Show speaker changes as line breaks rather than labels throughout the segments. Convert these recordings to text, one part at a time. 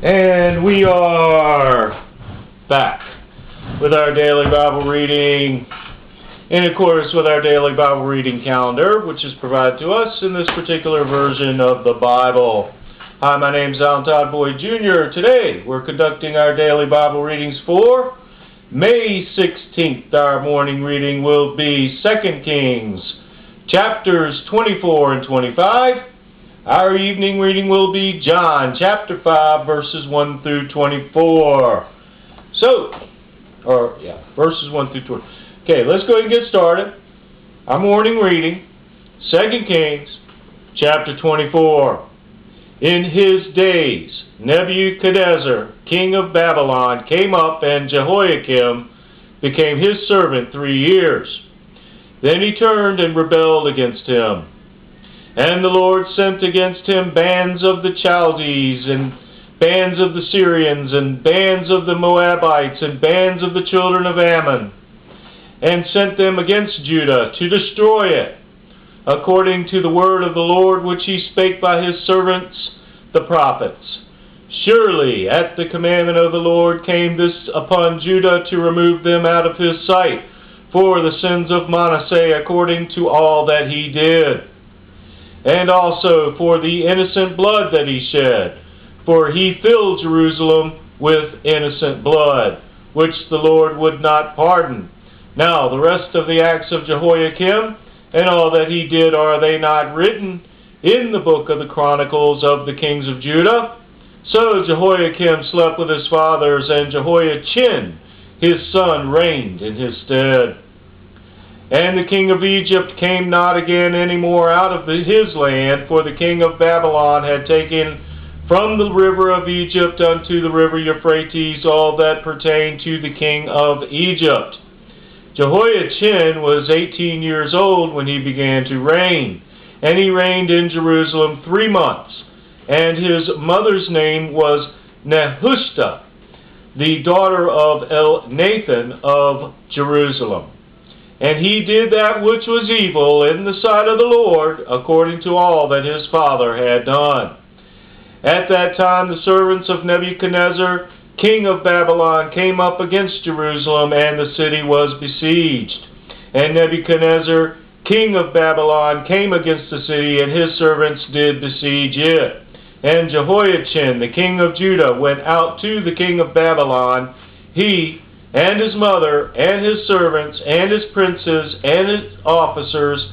And we are back with our daily Bible reading in accordance with our daily Bible reading calendar, which is provided to us in this particular version of the Bible. Hi, my name is Alan Todd Boyd Jr. Today we're conducting our daily Bible readings for May 16th. Our morning reading will be 2 Kings, chapters 24 and 25. Our evening reading will be John chapter 5, verses 1 through 24. Verses 1 through 20. Okay, let's go ahead and get started. Our morning reading, 2 Kings chapter 24. In his days, Nebuchadnezzar, king of Babylon, came up, and Jehoiakim became his servant 3 years. Then he turned and rebelled against him. And the Lord sent against him bands of the Chaldees, and bands of the Syrians, and bands of the Moabites, and bands of the children of Ammon, and sent them against Judah to destroy it, according to the word of the Lord which he spake by his servants the prophets. Surely at the commandment of the Lord came this upon Judah, to remove them out of his sight for the sins of Manasseh, according to all that he did, and also for the innocent blood that he shed. For he filled Jerusalem with innocent blood, which the Lord would not pardon. Now the rest of the acts of Jehoiakim, and all that he did, are they not written in the book of the Chronicles of the kings of Judah? So Jehoiakim slept with his fathers, and Jehoiachin his son reigned in his stead. And the king of Egypt came not again any more out of his land, for the king of Babylon had taken from the river of Egypt unto the river Euphrates all that pertained to the king of Egypt. Jehoiachin was 18 years old when he began to reign, and he reigned in Jerusalem 3 months. And his mother's name was Nehushta, the daughter of Elnathan of Jerusalem. And he did that which was evil in the sight of the Lord, according to all that his father had done. At that time the servants of Nebuchadnezzar, king of Babylon, came up against Jerusalem, and the city was besieged. And Nebuchadnezzar, king of Babylon, came against the city, and his servants did besiege it. And Jehoiachin, the king of Judah, went out to the king of Babylon, he and his mother, and his servants, and his princes, and his officers.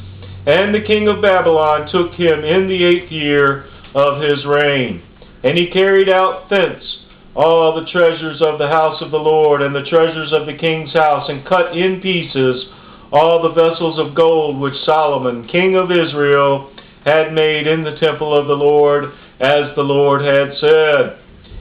And the king of Babylon took him in the 8th year of his reign. And he carried out thence all the treasures of the house of the Lord, and the treasures of the king's house, and cut in pieces all the vessels of gold which Solomon, king of Israel, had made in the temple of the Lord, as the Lord had said.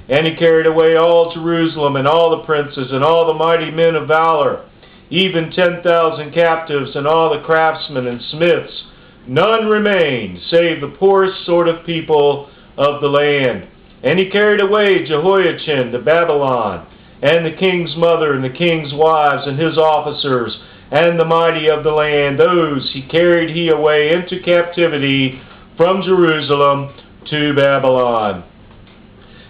And he carried away all Jerusalem, and all the princes, and all the mighty men of valor, even 10,000 captives, and all the craftsmen and smiths. None remained, save the poorest sort of people of the land. And he carried away Jehoiachin to Babylon, and the king's mother, and the king's wives, and his officers, and the mighty of the land. Those he carried he away into captivity from Jerusalem to Babylon.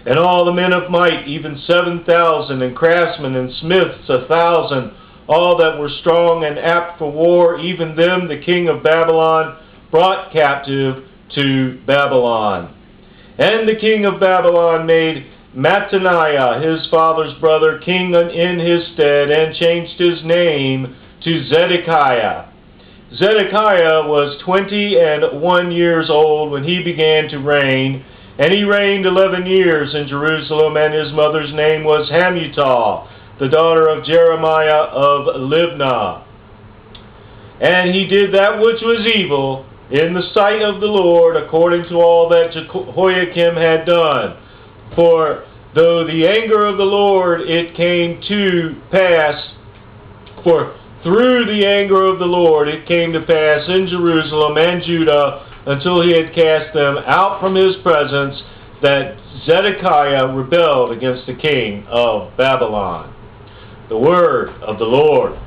And all the men of might, even 7,000, and craftsmen and smiths 1,000, all that were strong and apt for war, even them the king of Babylon brought captive to Babylon. And the king of Babylon made Mattaniah, his father's brother, king in his stead, and changed his name to Zedekiah. Zedekiah was 21 years old when he began to reign, and he reigned 11 years in Jerusalem, and his mother's name was Hamutal, the daughter of Jeremiah of Libnah. And he did that which was evil in the sight of the Lord, according to all that Jehoiakim had done. For though the anger of the Lord it came to pass, for through the anger of the Lord it came to pass in Jerusalem and Judah, until he had cast them out from his presence, that Zedekiah rebelled against the king of Babylon. The word of the Lord.